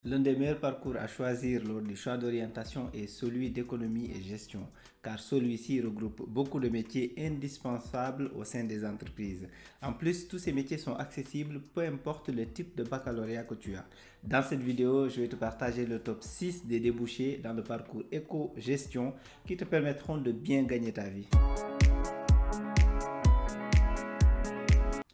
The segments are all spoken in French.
L'un des meilleurs parcours à choisir lors du choix d'orientation est celui d'économie et gestion, car celui-ci regroupe beaucoup de métiers indispensables au sein des entreprises. En plus, tous ces métiers sont accessibles, peu importe le type de baccalauréat que tu as. Dans cette vidéo, je vais te partager le top 6 des débouchés dans le parcours éco-gestion qui te permettront de bien gagner ta vie.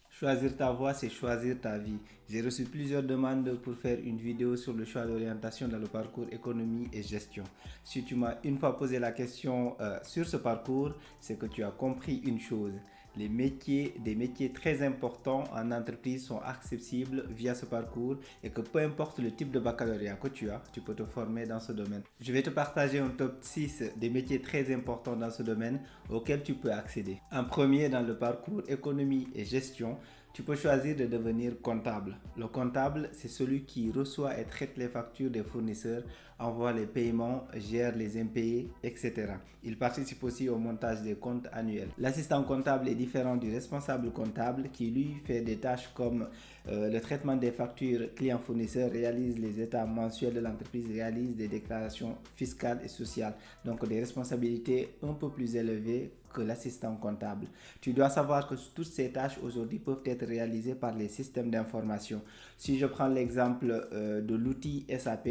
Choisir ta voie, c'est choisir ta vie. J'ai reçu plusieurs demandes pour faire une vidéo sur le choix d'orientation dans le parcours économie et gestion. Si tu m'as une fois posé la question sur ce parcours, c'est que tu as compris une chose. Des métiers très importants en entreprise sont accessibles via ce parcours et que peu importe le type de baccalauréat que tu as, tu peux te former dans ce domaine. Je vais te partager un top 6 des métiers très importants dans ce domaine auxquels tu peux accéder. En premier, dans le parcours économie et gestion, tu peux choisir de devenir comptable. Le comptable, c'est celui qui reçoit et traite les factures des fournisseurs, envoie les paiements, gère les impayés, etc. Il participe aussi au montage des comptes annuels. L'assistant comptable est différent du responsable comptable qui lui fait des tâches comme le traitement des factures clients-fournisseurs, réalise les états mensuels de l'entreprise, réalise des déclarations fiscales et sociales. Donc des responsabilités un peu plus élevées que l'assistant comptable. Tu dois savoir que toutes ces tâches aujourd'hui peuvent être réalisées par les systèmes d'information. Si je prends l'exemple de l'outil SAP,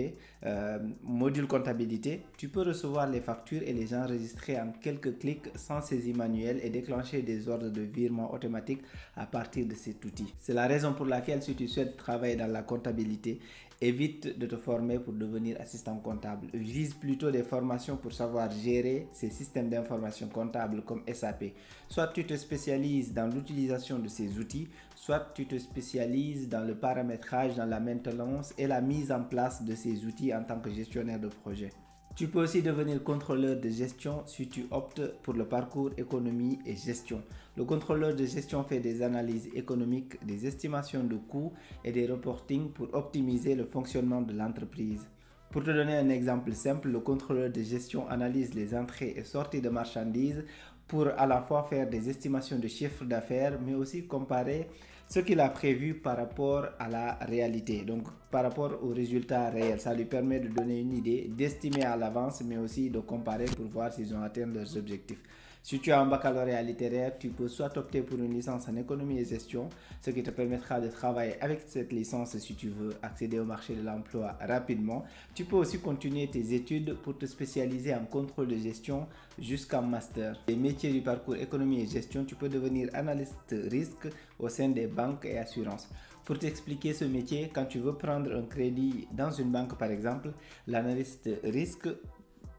module comptabilité, tu peux recevoir les factures et les enregistrer en quelques clics sans saisie manuelle et déclencher des ordres de virement automatique à partir de cet outil. C'est la raison pour laquelle si tu souhaites travailler dans la comptabilité, évite de te former pour devenir assistant comptable. Vise plutôt des formations pour savoir gérer ces systèmes d'information comptable comme SAP. Soit tu te spécialises dans l'utilisation de ces outils, soit tu te spécialises dans le paramétrage, dans la maintenance et la mise en place de ces outils en tant que gestionnaire de projet. Tu peux aussi devenir contrôleur de gestion si tu optes pour le parcours économie et gestion. Le contrôleur de gestion fait des analyses économiques, des estimations de coûts et des reportings pour optimiser le fonctionnement de l'entreprise. Pour te donner un exemple simple, le contrôleur de gestion analyse les entrées et sorties de marchandises pour à la fois faire des estimations de chiffre d'affaires, mais aussi comparer ce qu'il a prévu par rapport à la réalité, donc par rapport aux résultats réels. Ça lui permet de donner une idée, d'estimer à l'avance, mais aussi de comparer pour voir s'ils ont atteint leurs objectifs. Si tu as un baccalauréat littéraire, tu peux soit opter pour une licence en économie et gestion, ce qui te permettra de travailler avec cette licence si tu veux accéder au marché de l'emploi rapidement. Tu peux aussi continuer tes études pour te spécialiser en contrôle de gestion jusqu'en master. Les métiers du parcours économie et gestion, tu peux devenir analyste risque au sein des banques et assurances. Pour t'expliquer ce métier, quand tu veux prendre un crédit dans une banque par exemple, l'analyste risque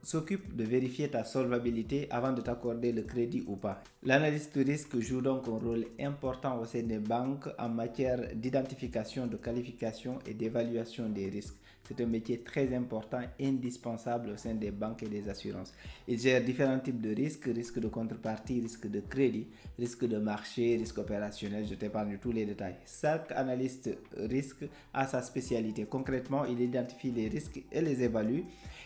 s'occupe de vérifier ta solvabilité avant de t'accorder le crédit ou pas. L'analyste de risque joue donc un rôle important au sein des banques en matière d'identification, de qualification et d'évaluation des risques. C'est un métier très important, indispensable au sein des banques et des assurances. Il gère différents types de risques, risque de contrepartie, risque de crédit, risque de marché, risque opérationnel, je t'épargne tous les détails. Chaque analyste risque a sa spécialité. Concrètement, il identifie les risques et les évalue.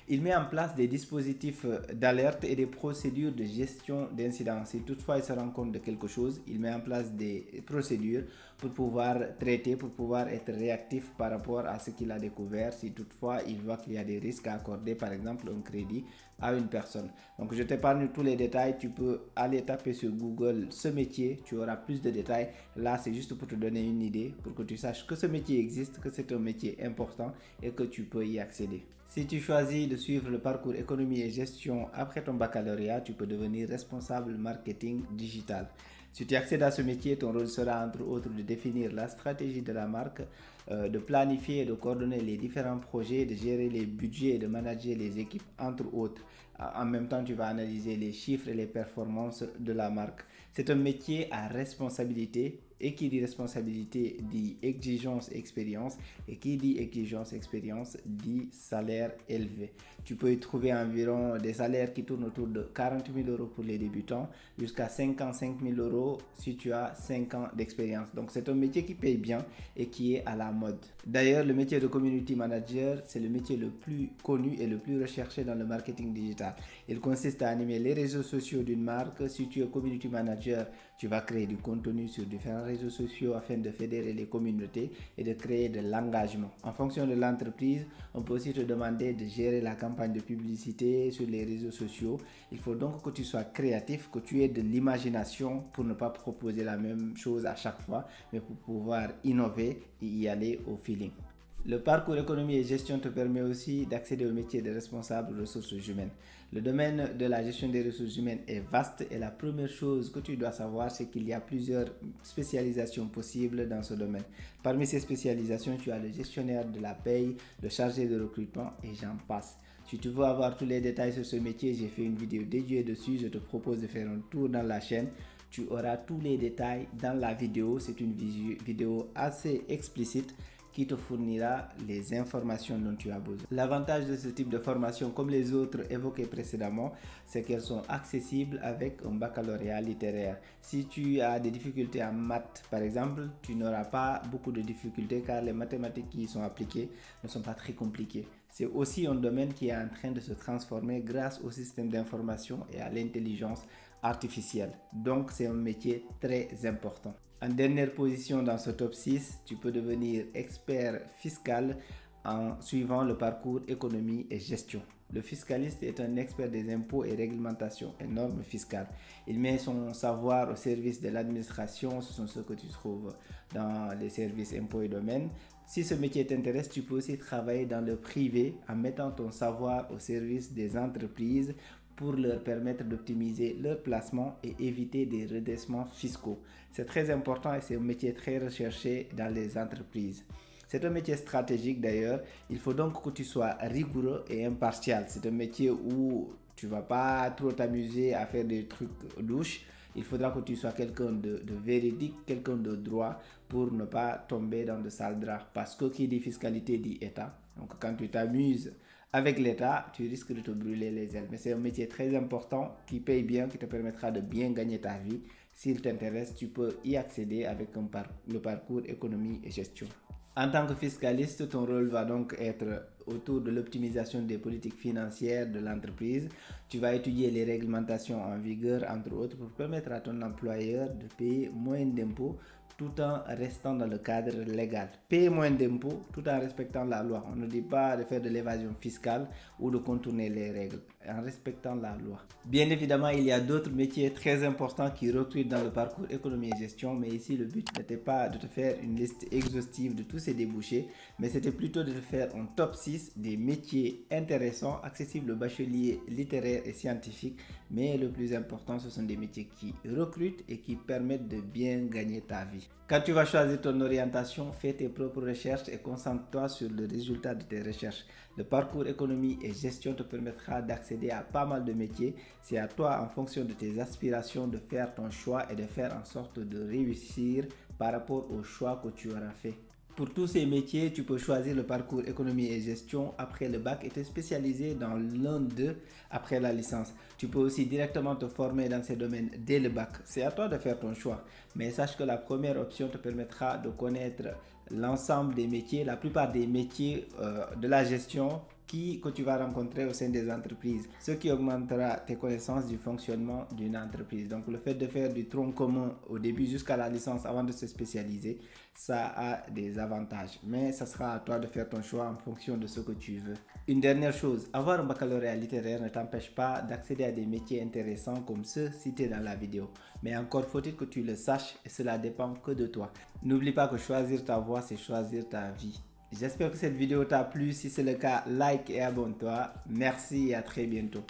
Il met en place des dispositifs d'alerte et des procédures de gestion d'incidents. Si toutefois il se rend compte de quelque chose, il met en place des procédures pour pouvoir traiter, pour pouvoir être réactif par rapport à ce qu'il a découvert. Si toutefois il voit qu'il y a des risques à accorder, par exemple un crédit à une personne. Donc je t'épargne tous les détails, tu peux aller taper sur Google ce métier, tu auras plus de détails. Là c'est juste pour te donner une idée, pour que tu saches que ce métier existe, que c'est un métier important et que tu peux y accéder. Si tu choisis de suivre le parcours économie et gestion après ton baccalauréat, tu peux devenir responsable marketing digital. Si tu accèdes à ce métier, ton rôle sera entre autres de définir la stratégie de la marque, de planifier et de coordonner les différents projets, de gérer les budgets et de manager les équipes entre autres. En même temps, tu vas analyser les chiffres et les performances de la marque. C'est un métier à responsabilité. Et qui dit responsabilité dit exigence expérience. Et qui dit exigence expérience dit salaire élevé. Tu peux y trouver environ des salaires qui tournent autour de 40 000 euros pour les débutants jusqu'à 55 000 euros si tu as 5 ans d'expérience. Donc c'est un métier qui paye bien et qui est à la la mode. D'ailleurs, le métier de community manager, c'est le métier le plus connu et le plus recherché dans le marketing digital. Il consiste à animer les réseaux sociaux d'une marque. Si tu es community manager, tu vas créer du contenu sur différents réseaux sociaux afin de fédérer les communautés et de créer de l'engagement. En fonction de l'entreprise, on peut aussi te demander de gérer la campagne de publicité sur les réseaux sociaux. Il faut donc que tu sois créatif, que tu aies de l'imagination pour ne pas proposer la même chose à chaque fois, mais pour pouvoir innover et y aller au feeling. Le parcours économie et gestion te permet aussi d'accéder au métier de responsable ressources humaines. Le domaine de la gestion des ressources humaines est vaste et la première chose que tu dois savoir, c'est qu'il y a plusieurs spécialisations possibles dans ce domaine. Parmi ces spécialisations, tu as le gestionnaire de la paye, le chargé de recrutement et j'en passe. Si tu veux avoir tous les détails sur ce métier, j'ai fait une vidéo dédiée dessus. Je te propose de faire un tour dans la chaîne. Tu auras tous les détails dans la vidéo. C'est une vidéo assez explicite qui te fournira les informations dont tu as besoin. L'avantage de ce type de formation, comme les autres évoquées précédemment, c'est qu'elles sont accessibles avec un baccalauréat littéraire. Si tu as des difficultés en maths, par exemple, tu n'auras pas beaucoup de difficultés car les mathématiques qui y sont appliquées ne sont pas très compliquées. C'est aussi un domaine qui est en train de se transformer grâce au système d'information et à l'intelligence artificielle. Donc, c'est un métier très important. En dernière position dans ce top 6, tu peux devenir expert fiscal en suivant le parcours économie et gestion. Le fiscaliste est un expert des impôts et réglementations et normes fiscales. Il met son savoir au service de l'administration, ce sont ceux que tu trouves dans les services impôts et domaines. Si ce métier t'intéresse, tu peux aussi travailler dans le privé en mettant ton savoir au service des entreprises pour leur permettre d'optimiser leur placement et éviter des redressements fiscaux. C'est très important et c'est un métier très recherché dans les entreprises. C'est un métier stratégique d'ailleurs. Il faut donc que tu sois rigoureux et impartial. C'est un métier où tu ne vas pas trop t'amuser à faire des trucs louches. Il faudra que tu sois quelqu'un de véridique, quelqu'un de droit pour ne pas tomber dans de sales draps. Parce que qui dit fiscalité dit État. Donc quand tu t'amuses avec l'État, tu risques de te brûler les ailes. Mais c'est un métier très important qui paye bien, qui te permettra de bien gagner ta vie. S'il t'intéresse, tu peux y accéder avec le parcours économie et gestion. En tant que fiscaliste, ton rôle va donc être autour de l'optimisation des politiques financières de l'entreprise. Tu vas étudier les réglementations en vigueur, entre autres, pour permettre à ton employeur de payer moins d'impôts tout en restant dans le cadre légal. Payer moins d'impôts tout en respectant la loi. On ne dit pas de faire de l'évasion fiscale ou de contourner les règles, en respectant la loi. Bien évidemment, il y a d'autres métiers très importants qui recrutent dans le parcours économie et gestion, mais ici le but n'était pas de te faire une liste exhaustive de tous ces débouchés, mais c'était plutôt de te faire un top 6 des métiers intéressants, accessibles aux bacheliers littéraires et scientifiques, mais le plus important, ce sont des métiers qui recrutent et qui permettent de bien gagner ta vie. Quand tu vas choisir ton orientation, fais tes propres recherches et concentre-toi sur le résultat de tes recherches. Le parcours économie et gestion te permettra d'accéder à pas mal de métiers. C'est à toi, en fonction de tes aspirations, de faire ton choix et de faire en sorte de réussir par rapport au choix que tu auras fait. Pour tous ces métiers, tu peux choisir le parcours économie et gestion après le bac et te spécialiser dans l'un d'eux après la licence. Tu peux aussi directement te former dans ces domaines dès le bac. C'est à toi de faire ton choix. Mais sache que la première option te permettra de connaître l'ensemble des métiers, la plupart des métiers de la gestion que tu vas rencontrer au sein des entreprises, ce qui augmentera tes connaissances du fonctionnement d'une entreprise. Donc le fait de faire du tronc commun au début jusqu'à la licence avant de se spécialiser, ça a des avantages, mais ça sera à toi de faire ton choix en fonction de ce que tu veux. Une dernière chose, avoir un baccalauréat littéraire ne t'empêche pas d'accéder à des métiers intéressants comme ceux cités dans la vidéo, mais encore faut-il que tu le saches et cela dépend que de toi. N'oublie pas que choisir ta voie, c'est choisir ta vie. J'espère que cette vidéo t'a plu. Si c'est le cas, like et abonne-toi. Merci et à très bientôt.